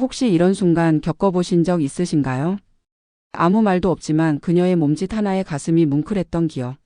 혹시 이런 순간 겪어보신 적 있으신가요? 아무 말도 없지만 그녀의 몸짓 하나에 가슴이 뭉클했던 기억.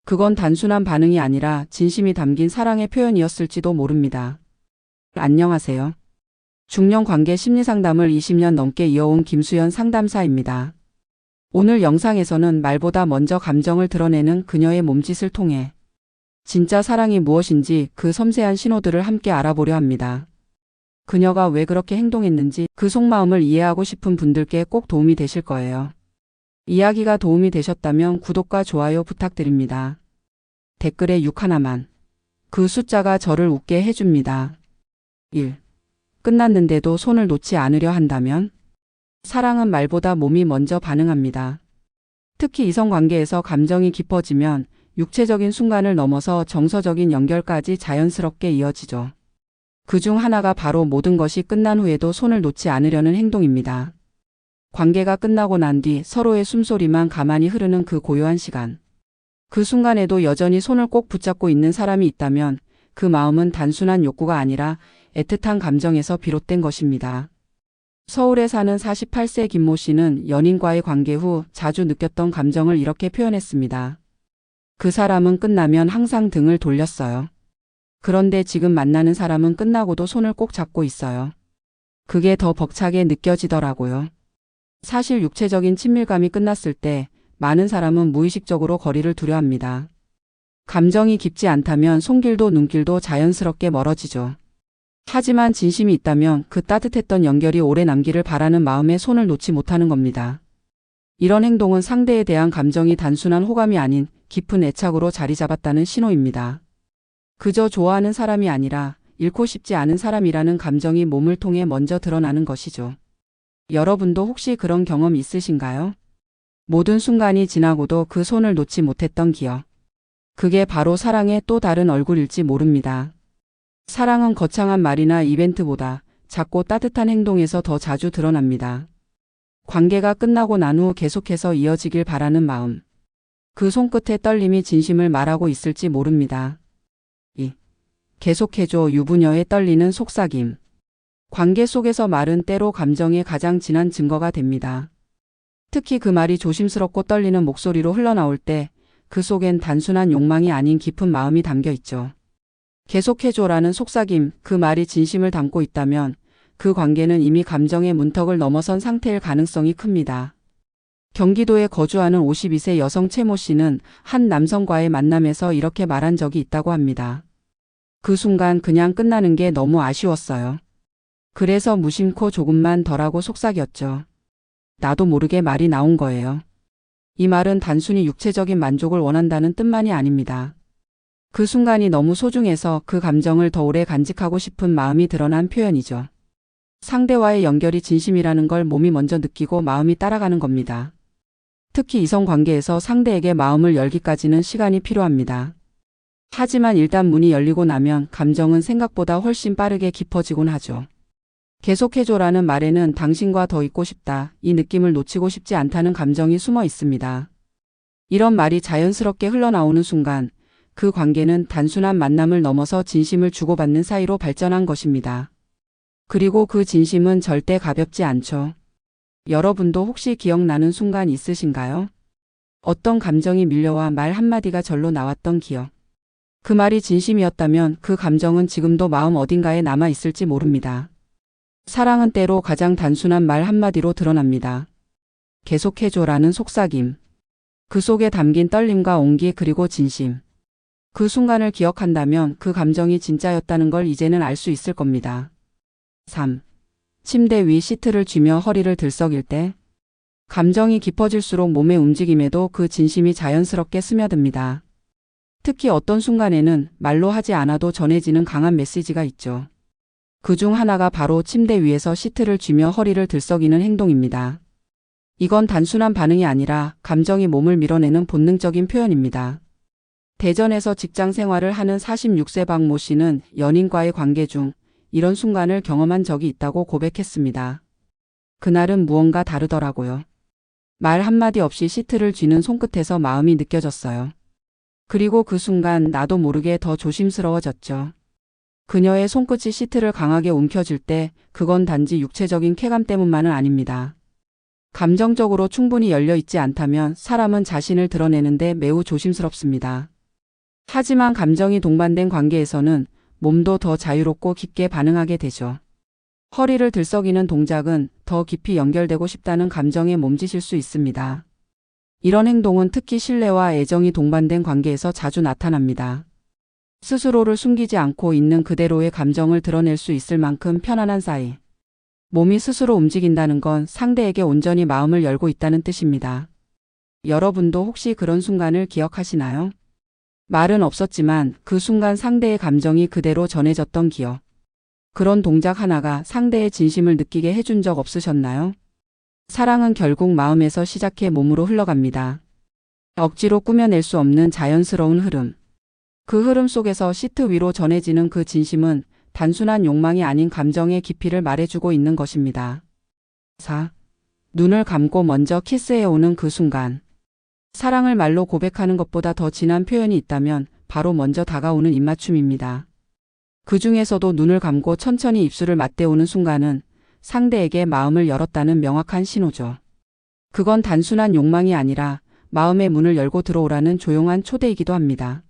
그건 단순한 반응이 아니라 진심이 담긴 사랑의 표현이었을지도 모릅니다. 안녕하세요. 중년 관계 심리 상담을 20년 넘게 이어온 김수연 상담사입니다. 오늘 영상에서는 말보다 먼저 감정을 드러내는 그녀의 몸짓을 통해 진짜 사랑이 무엇인지 그 섬세한 신호들을 함께 알아보려 합니다. 그녀가 왜 그렇게 행동했는지 그 속마음을 이해하고 싶은 분들께 꼭 도움이 되실 거예요. 이야기가 도움이 되셨다면 구독과 좋아요 부탁드립니다. 댓글에 6 하나만. 그 숫자가 저를 웃게 해줍니다. 1. 끝났는데도 손을 놓지 않으려 한다면? 사랑은 말보다 몸이 먼저 반응합니다. 특히 이성관계에서 감정이 깊어지면 육체적인 순간을 넘어서 정서적인 연결까지 자연스럽게 이어지죠. 그중 하나가 바로 모든 것이 끝난 후에도 손을 놓지 않으려는 행동입니다. 관계가 끝나고 난 뒤 서로의 숨소리만 가만히 흐르는 그 고요한 시간. 그 순간에도 여전히 손을 꼭 붙잡고 있는 사람이 있다면 그 마음은 단순한 욕구가 아니라 애틋한 감정에서 비롯된 것입니다. 서울에 사는 48세 김모 씨는 연인과의 관계 후 자주 느꼈던 감정을 이렇게 표현했습니다. 그 사람은 끝나면 항상 등을 돌렸어요. 그런데 지금 만나는 사람은 끝나고도 손을 꼭 잡고 있어요. 그게 더 벅차게 느껴지더라고요. 사실 육체적인 친밀감이 끝났을 때 많은 사람은 무의식적으로 거리를 두려 합니다. 감정이 깊지 않다면 손길도 눈길도 자연스럽게 멀어지죠. 하지만 진심이 있다면 그 따뜻했던 연결이 오래 남기를 바라는 마음에 손을 놓지 못하는 겁니다. 이런 행동은 상대에 대한 감정이 단순한 호감이 아닌 깊은 애착으로 자리 잡았다는 신호입니다. 그저 좋아하는 사람이 아니라 잃고 싶지 않은 사람이라는 감정이 몸을 통해 먼저 드러나는 것이죠. 여러분도 혹시 그런 경험 있으신가요? 모든 순간이 지나고도 그 손을 놓지 못했던 기억. 그게 바로 사랑의 또 다른 얼굴일지 모릅니다. 사랑은 거창한 말이나 이벤트보다 작고 따뜻한 행동에서 더 자주 드러납니다. 관계가 끝나고 난 후 계속해서 이어지길 바라는 마음. 그 손끝의 떨림이 진심을 말하고 있을지 모릅니다. 2. 계속해줘 유부녀의 떨리는 속삭임. 관계 속에서 말은 때로 감정의 가장 진한 증거가 됩니다. 특히 그 말이 조심스럽고 떨리는 목소리로 흘러나올 때 그 속엔 단순한 욕망이 아닌 깊은 마음이 담겨 있죠. 계속해줘라는 속삭임, 그 말이 진심을 담고 있다면 그 관계는 이미 감정의 문턱을 넘어선 상태일 가능성이 큽니다. 경기도에 거주하는 52세 여성 최모 씨는 한 남성과의 만남에서 이렇게 말한 적이 있다고 합니다. 그 순간 그냥 끝나는 게 너무 아쉬웠어요. 그래서 무심코 조금만 더 하고 속삭였죠. 나도 모르게 말이 나온 거예요. 이 말은 단순히 육체적인 만족을 원한다는 뜻만이 아닙니다. 그 순간이 너무 소중해서 그 감정을 더 오래 간직하고 싶은 마음이 드러난 표현이죠. 상대와의 연결이 진심이라는 걸 몸이 먼저 느끼고 마음이 따라가는 겁니다. 특히 이성관계에서 상대에게 마음을 열기까지는 시간이 필요합니다. 하지만 일단 문이 열리고 나면 감정은 생각보다 훨씬 빠르게 깊어지곤 하죠. 계속해줘라는 말에는 당신과 더 있고 싶다, 이 느낌을 놓치고 싶지 않다는 감정이 숨어 있습니다. 이런 말이 자연스럽게 흘러나오는 순간 그 관계는 단순한 만남을 넘어서 진심을 주고받는 사이로 발전한 것입니다. 그리고 그 진심은 절대 가볍지 않죠. 여러분도 혹시 기억나는 순간 있으신가요? 어떤 감정이 밀려와 말 한마디가 절로 나왔던 기억. 그 말이 진심이었다면 그 감정은 지금도 마음 어딘가에 남아 있을지 모릅니다. 사랑은 때로 가장 단순한 말 한마디로 드러납니다. 계속해줘라는 속삭임. 그 속에 담긴 떨림과 온기 그리고 진심. 그 순간을 기억한다면 그 감정이 진짜였다는 걸 이제는 알 수 있을 겁니다. 3. 침대 위 시트를 쥐며 허리를 들썩일 때. 감정이 깊어질수록 몸의 움직임에도 그 진심이 자연스럽게 스며듭니다. 특히 어떤 순간에는 말로 하지 않아도 전해지는 강한 메시지가 있죠. 그중 하나가 바로 침대 위에서 시트를 쥐며 허리를 들썩이는 행동입니다. 이건 단순한 반응이 아니라 감정이 몸을 밀어내는 본능적인 표현입니다. 대전에서 직장 생활을 하는 46세 박모 씨는 연인과의 관계 중 이런 순간을 경험한 적이 있다고 고백했습니다. 그날은 무언가 다르더라고요. 말 한마디 없이 시트를 쥐는 손끝에서 마음이 느껴졌어요. 그리고 그 순간 나도 모르게 더 조심스러워졌죠. 그녀의 손끝이 시트를 강하게 움켜쥘 때 그건 단지 육체적인 쾌감 때문만은 아닙니다. 감정적으로 충분히 열려 있지 않다면 사람은 자신을 드러내는데 매우 조심스럽습니다. 하지만 감정이 동반된 관계에서는 몸도 더 자유롭고 깊게 반응하게 되죠. 허리를 들썩이는 동작은 더 깊이 연결되고 싶다는 감정에 몸짓일 수 있습니다. 이런 행동은 특히 신뢰와 애정이 동반된 관계에서 자주 나타납니다. 스스로를 숨기지 않고 있는 그대로의 감정을 드러낼 수 있을 만큼 편안한 사이. 몸이 스스로 움직인다는 건 상대에게 온전히 마음을 열고 있다는 뜻입니다. 여러분도 혹시 그런 순간을 기억하시나요? 말은 없었지만 그 순간 상대의 감정이 그대로 전해졌던 기억. 그런 동작 하나가 상대의 진심을 느끼게 해준 적 없으셨나요? 사랑은 결국 마음에서 시작해 몸으로 흘러갑니다. 억지로 꾸며낼 수 없는 자연스러운 흐름. 그 흐름 속에서 시트 위로 전해지는 그 진심은 단순한 욕망이 아닌 감정의 깊이를 말해주고 있는 것입니다. 4. 눈을 감고 먼저 키스해오는 그 순간. 사랑을 말로 고백하는 것보다 더 진한 표현이 있다면 바로 먼저 다가오는 입맞춤입니다. 그 중에서도 눈을 감고 천천히 입술을 맞대오는 순간은 상대에게 마음을 열었다는 명확한 신호죠. 그건 단순한 욕망이 아니라 마음의 문을 열고 들어오라는 조용한 초대이기도 합니다.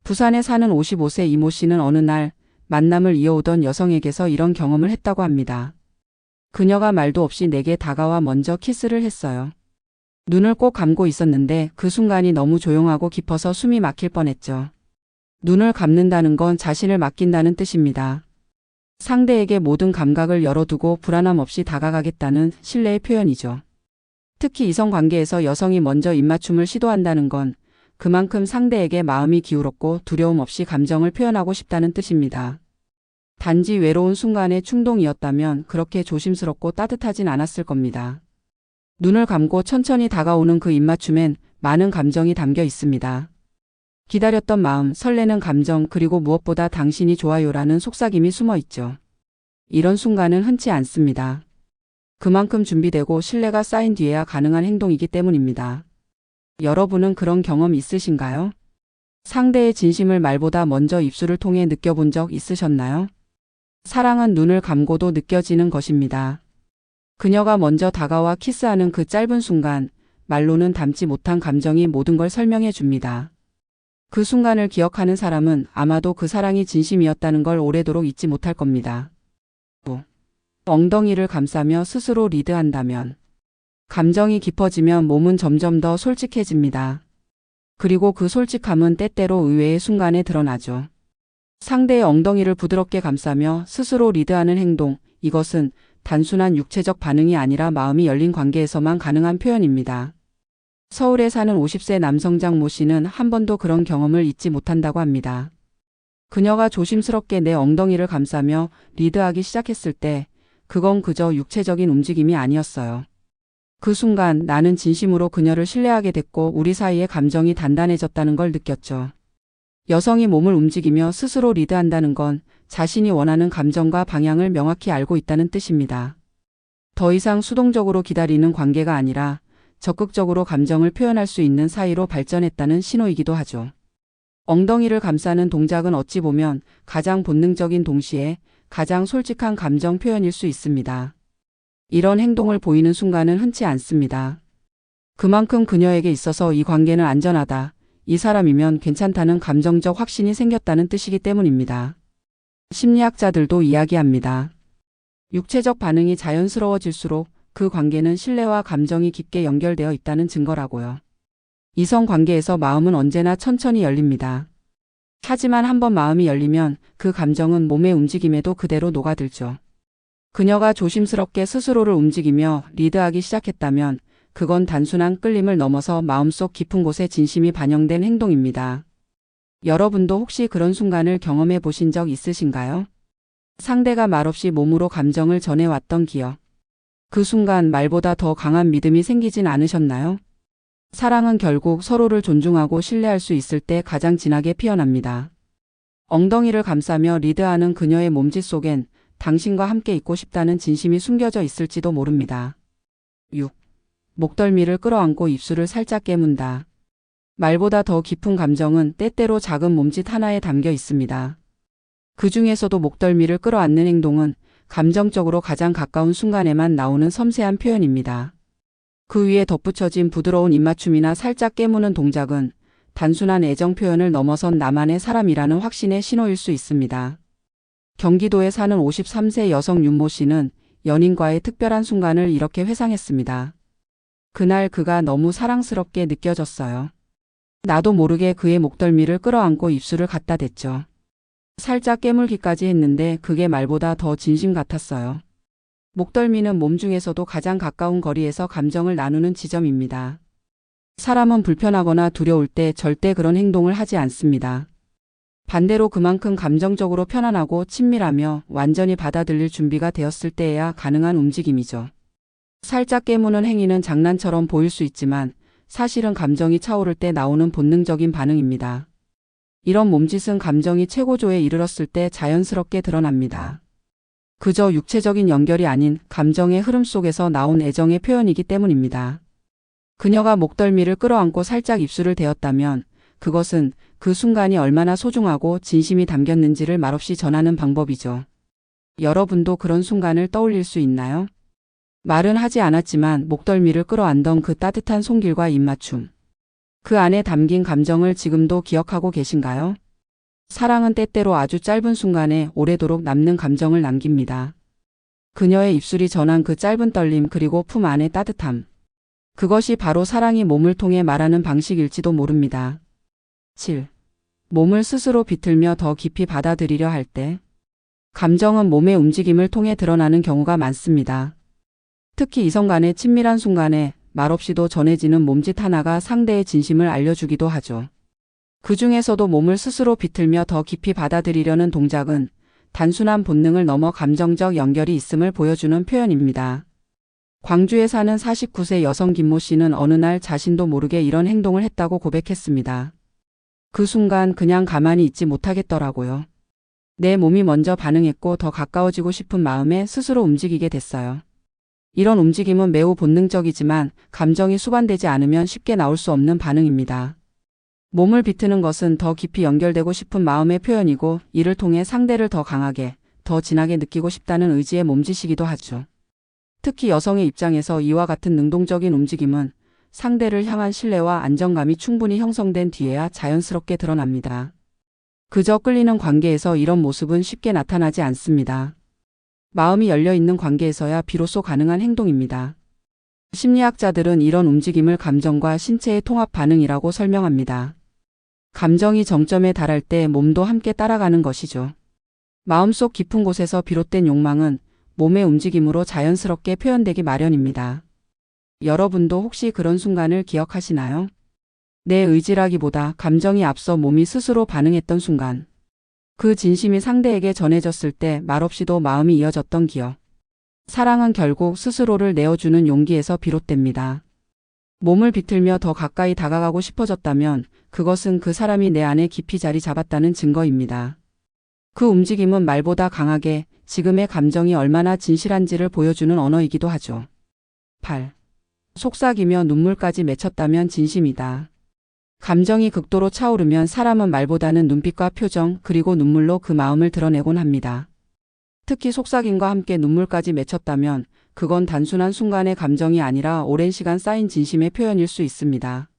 부산에 사는 55세 이모 씨는 어느 날 만남을 이어오던 여성에게서 이런 경험을 했다고 합니다. 그녀가 말도 없이 내게 다가와 먼저 키스를 했어요. 눈을 꼭 감고 있었는데 그 순간이 너무 조용하고 깊어서 숨이 막힐 뻔했죠. 눈을 감는다는 건 자신을 맡긴다는 뜻입니다. 상대에게 모든 감각을 열어두고 불안함 없이 다가가겠다는 신뢰의 표현이죠. 특히 이성 관계에서 여성이 먼저 입맞춤을 시도한다는 건 그만큼 상대에게 마음이 기울었고 두려움 없이 감정을 표현하고 싶다는 뜻입니다. 단지 외로운 순간의 충동이었다면 그렇게 조심스럽고 따뜻하진 않았을 겁니다. 눈을 감고 천천히 다가오는 그 입맞춤엔 많은 감정이 담겨 있습니다. 기다렸던 마음, 설레는 감정, 그리고 무엇보다 당신이 좋아요라는 속삭임이 숨어 있죠. 이런 순간은 흔치 않습니다. 그만큼 준비되고 신뢰가 쌓인 뒤에야 가능한 행동이기 때문입니다. 여러분은 그런 경험 있으신가요? 상대의 진심을 말보다 먼저 입술을 통해 느껴본 적 있으셨나요? 사랑은 눈을 감고도 느껴지는 것입니다. 그녀가 먼저 다가와 키스하는 그 짧은 순간, 말로는 담지 못한 감정이 모든 걸 설명해 줍니다. 그 순간을 기억하는 사람은 아마도 그 사랑이 진심이었다는 걸 오래도록 잊지 못할 겁니다. 엉덩이를 감싸며 스스로 리드한다면. 감정이 깊어지면 몸은 점점 더 솔직해집니다. 그리고 그 솔직함은 때때로 의외의 순간에 드러나죠. 상대의 엉덩이를 부드럽게 감싸며 스스로 리드하는 행동, 이것은 단순한 육체적 반응이 아니라 마음이 열린 관계에서만 가능한 표현입니다. 서울에 사는 50세 남성 장 모 씨는 한 번도 그런 경험을 잊지 못한다고 합니다. 그녀가 조심스럽게 내 엉덩이를 감싸며 리드하기 시작했을 때 그건 그저 육체적인 움직임이 아니었어요. 그 순간 나는 진심으로 그녀를 신뢰하게 됐고 우리 사이의 감정이 단단해졌다는 걸 느꼈죠. 여성이 몸을 움직이며 스스로 리드한다는 건 자신이 원하는 감정과 방향을 명확히 알고 있다는 뜻입니다. 더 이상 수동적으로 기다리는 관계가 아니라 적극적으로 감정을 표현할 수 있는 사이로 발전했다는 신호이기도 하죠. 엉덩이를 감싸는 동작은 어찌 보면 가장 본능적인 동시에 가장 솔직한 감정 표현일 수 있습니다. 이런 행동을 보이는 순간은 흔치 않습니다. 그만큼 그녀에게 있어서 이 관계는 안전하다, 이 사람이면 괜찮다는 감정적 확신이 생겼다는 뜻이기 때문입니다. 심리학자들도 이야기합니다. 육체적 반응이 자연스러워질수록 그 관계는 신뢰와 감정이 깊게 연결되어 있다는 증거라고요. 이성 관계에서 마음은 언제나 천천히 열립니다. 하지만 한번 마음이 열리면 그 감정은 몸의 움직임에도 그대로 녹아들죠. 그녀가 조심스럽게 스스로를 움직이며 리드하기 시작했다면 그건 단순한 끌림을 넘어서 마음속 깊은 곳에 진심이 반영된 행동입니다. 여러분도 혹시 그런 순간을 경험해 보신 적 있으신가요? 상대가 말없이 몸으로 감정을 전해왔던 기억. 그 순간 말보다 더 강한 믿음이 생기진 않으셨나요? 사랑은 결국 서로를 존중하고 신뢰할 수 있을 때 가장 진하게 피어납니다. 엉덩이를 감싸며 리드하는 그녀의 몸짓 속엔 당신과 함께 있고 싶다는 진심이 숨겨져 있을지도 모릅니다. 6. 목덜미를 끌어안고 입술을 살짝 깨문다. 말보다 더 깊은 감정은 때때로 작은 몸짓 하나에 담겨 있습니다. 그 중에서도 목덜미를 끌어안는 행동은 감정적으로 가장 가까운 순간에만 나오는 섬세한 표현입니다. 그 위에 덧붙여진 부드러운 입맞춤이나 살짝 깨무는 동작은 단순한 애정 표현을 넘어선 나만의 사람이라는 확신의 신호일 수 있습니다. 경기도에 사는 53세 여성 윤모 씨는 연인과의 특별한 순간을 이렇게 회상했습니다. 그날 그가 너무 사랑스럽게 느껴졌어요. 나도 모르게 그의 목덜미를 끌어안고 입술을 갖다 댔죠. 살짝 깨물기까지 했는데 그게 말보다 더 진심 같았어요. 목덜미는 몸 중에서도 가장 가까운 거리에서 감정을 나누는 지점입니다. 사람은 불편하거나 두려울 때 절대 그런 행동을 하지 않습니다. 반대로 그만큼 감정적으로 편안하고 친밀하며 완전히 받아들일 준비가 되었을 때에야 가능한 움직임이죠. 살짝 깨무는 행위는 장난처럼 보일 수 있지만 사실은 감정이 차오를 때 나오는 본능적인 반응입니다. 이런 몸짓은 감정이 최고조에 이르렀을 때 자연스럽게 드러납니다. 그저 육체적인 연결이 아닌 감정의 흐름 속에서 나온 애정의 표현이기 때문입니다. 그녀가 목덜미를 끌어안고 살짝 입술을 대었다면 그것은 그 순간이 얼마나 소중하고 진심이 담겼는지를 말없이 전하는 방법이죠. 여러분도 그런 순간을 떠올릴 수 있나요? 말은 하지 않았지만 목덜미를 끌어안던 그 따뜻한 손길과 입맞춤. 그 안에 담긴 감정을 지금도 기억하고 계신가요? 사랑은 때때로 아주 짧은 순간에 오래도록 남는 감정을 남깁니다. 그녀의 입술이 전한 그 짧은 떨림 그리고 품 안의 따뜻함. 그것이 바로 사랑이 몸을 통해 말하는 방식일지도 모릅니다. 7. 몸을 스스로 비틀며 더 깊이 받아들이려 할 때. 감정은 몸의 움직임을 통해 드러나는 경우가 많습니다. 특히 이성 간의 친밀한 순간에 말없이도 전해지는 몸짓 하나가 상대의 진심을 알려주기도 하죠. 그 중에서도 몸을 스스로 비틀며 더 깊이 받아들이려는 동작은 단순한 본능을 넘어 감정적 연결이 있음을 보여주는 표현입니다. 광주에 사는 49세 여성 김모 씨는 어느 날 자신도 모르게 이런 행동을 했다고 고백했습니다. 그 순간 그냥 가만히 있지 못하겠더라고요. 내 몸이 먼저 반응했고 더 가까워지고 싶은 마음에 스스로 움직이게 됐어요. 이런 움직임은 매우 본능적이지만 감정이 수반되지 않으면 쉽게 나올 수 없는 반응입니다. 몸을 비트는 것은 더 깊이 연결되고 싶은 마음의 표현이고 이를 통해 상대를 더 강하게, 더 진하게 느끼고 싶다는 의지의 몸짓이기도 하죠. 특히 여성의 입장에서 이와 같은 능동적인 움직임은 상대를 향한 신뢰와 안정감이 충분히 형성된 뒤에야 자연스럽게 드러납니다. 그저 끌리는 관계에서 이런 모습은 쉽게 나타나지 않습니다. 마음이 열려있는 관계에서야 비로소 가능한 행동입니다. 심리학자들은 이런 움직임을 감정과 신체의 통합 반응이라고 설명합니다. 감정이 정점에 달할 때 몸도 함께 따라가는 것이죠. 마음속 깊은 곳에서 비롯된 욕망은 몸의 움직임으로 자연스럽게 표현되기 마련입니다. 여러분도 혹시 그런 순간을 기억하시나요? 내 의지라기보다 감정이 앞서 몸이 스스로 반응했던 순간. 그 진심이 상대에게 전해졌을 때 말없이도 마음이 이어졌던 기억. 사랑은 결국 스스로를 내어주는 용기에서 비롯됩니다. 몸을 비틀며 더 가까이 다가가고 싶어졌다면 그것은 그 사람이 내 안에 깊이 자리 잡았다는 증거입니다. 그 움직임은 말보다 강하게 지금의 감정이 얼마나 진실한지를 보여주는 언어이기도 하죠. 8. 속삭이며 눈물까지 맺혔다면 진심이다. 감정이 극도로 차오르면 사람은 말보다는 눈빛과 표정 그리고 눈물로 그 마음을 드러내곤 합니다. 특히 속삭임과 함께 눈물까지 맺혔다면 그건 단순한 순간의 감정이 아니라 오랜 시간 쌓인 진심의 표현일 수 있습니다.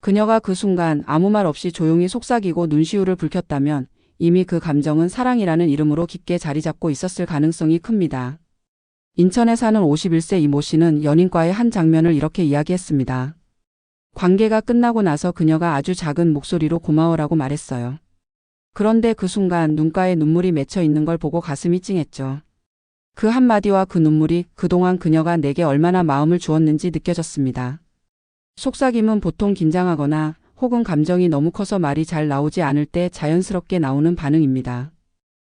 그녀가 그 순간 아무 말 없이 조용히 속삭이고 눈시울을 붉혔다면 이미 그 감정은 사랑이라는 이름으로 깊게 자리 잡고 있었을 가능성이 큽니다. 인천에 사는 51세 이모 씨는 연인과의 한 장면을 이렇게 이야기했습니다. 관계가 끝나고 나서 그녀가 아주 작은 목소리로 고마워라고 말했어요. 그런데 그 순간 눈가에 눈물이 맺혀 있는 걸 보고 가슴이 찡했죠. 그 한마디와 그 눈물이 그동안 그녀가 내게 얼마나 마음을 주었는지 느껴졌습니다. 속삭임은 보통 긴장하거나 혹은 감정이 너무 커서 말이 잘 나오지 않을 때 자연스럽게 나오는 반응입니다.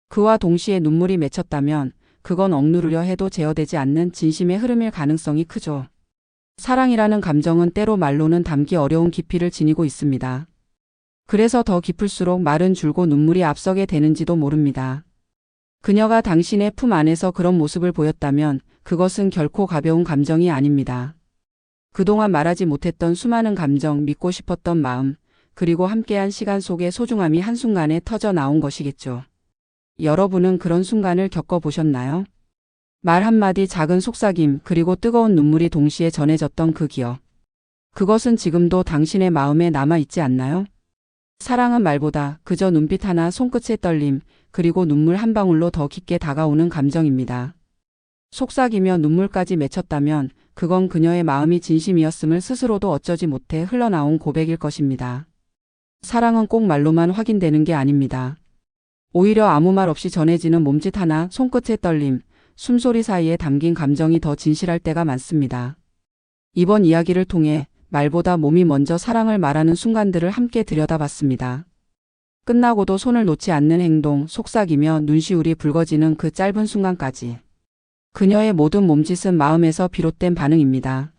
그와 동시에 눈물이 맺혔다면 그건 억누르려 해도 제어되지 않는 진심의 흐름일 가능성이 크죠. 사랑이라는 감정은 때로 말로는 담기 어려운 깊이를 지니고 있습니다. 그래서 더 깊을수록 말은 줄고 눈물이 앞서게 되는지도 모릅니다. 그녀가 당신의 품 안에서 그런 모습을 보였다면 그것은 결코 가벼운 감정이 아닙니다. 그동안 말하지 못했던 수많은 감정, 믿고 싶었던 마음, 그리고 함께한 시간 속의 소중함이 한순간에 터져 나온 것이겠죠. 여러분은 그런 순간을 겪어보셨나요? 말 한마디, 작은 속삭임, 그리고 뜨거운 눈물이 동시에 전해졌던 그 기억. 그것은 지금도 당신의 마음에 남아있지 않나요? 사랑은 말보다 그저 눈빛 하나, 손끝의 떨림, 그리고 눈물 한 방울로 더 깊게 다가오는 감정입니다. 속삭이며 눈물까지 맺혔다면 그건 그녀의 마음이 진심이었음을 스스로도 어쩌지 못해 흘러나온 고백일 것입니다. 사랑은 꼭 말로만 확인되는 게 아닙니다. 오히려 아무 말 없이 전해지는 몸짓 하나, 손끝의 떨림, 숨소리 사이에 담긴 감정이 더 진실할 때가 많습니다. 이번 이야기를 통해 말보다 몸이 먼저 사랑을 말하는 순간들을 함께 들여다봤습니다. 끝나고도 손을 놓지 않는 행동, 속삭이며 눈시울이 붉어지는 그 짧은 순간까지. 그녀의 모든 몸짓은 마음에서 비롯된 반응입니다.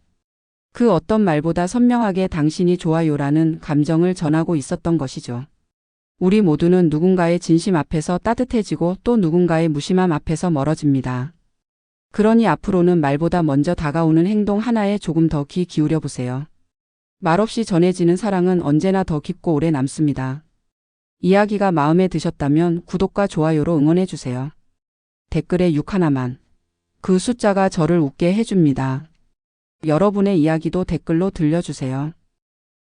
그 어떤 말보다 선명하게 당신이 좋아요라는 감정을 전하고 있었던 것이죠. 우리 모두는 누군가의 진심 앞에서 따뜻해지고 또 누군가의 무심함 앞에서 멀어집니다. 그러니 앞으로는 말보다 먼저 다가오는 행동 하나에 조금 더 귀 기울여 보세요. 말없이 전해지는 사랑은 언제나 더 깊고 오래 남습니다. 이야기가 마음에 드셨다면 구독과 좋아요로 응원해 주세요. 댓글에 6 하나만. 그 숫자가 저를 웃게 해줍니다. 여러분의 이야기도 댓글로 들려주세요.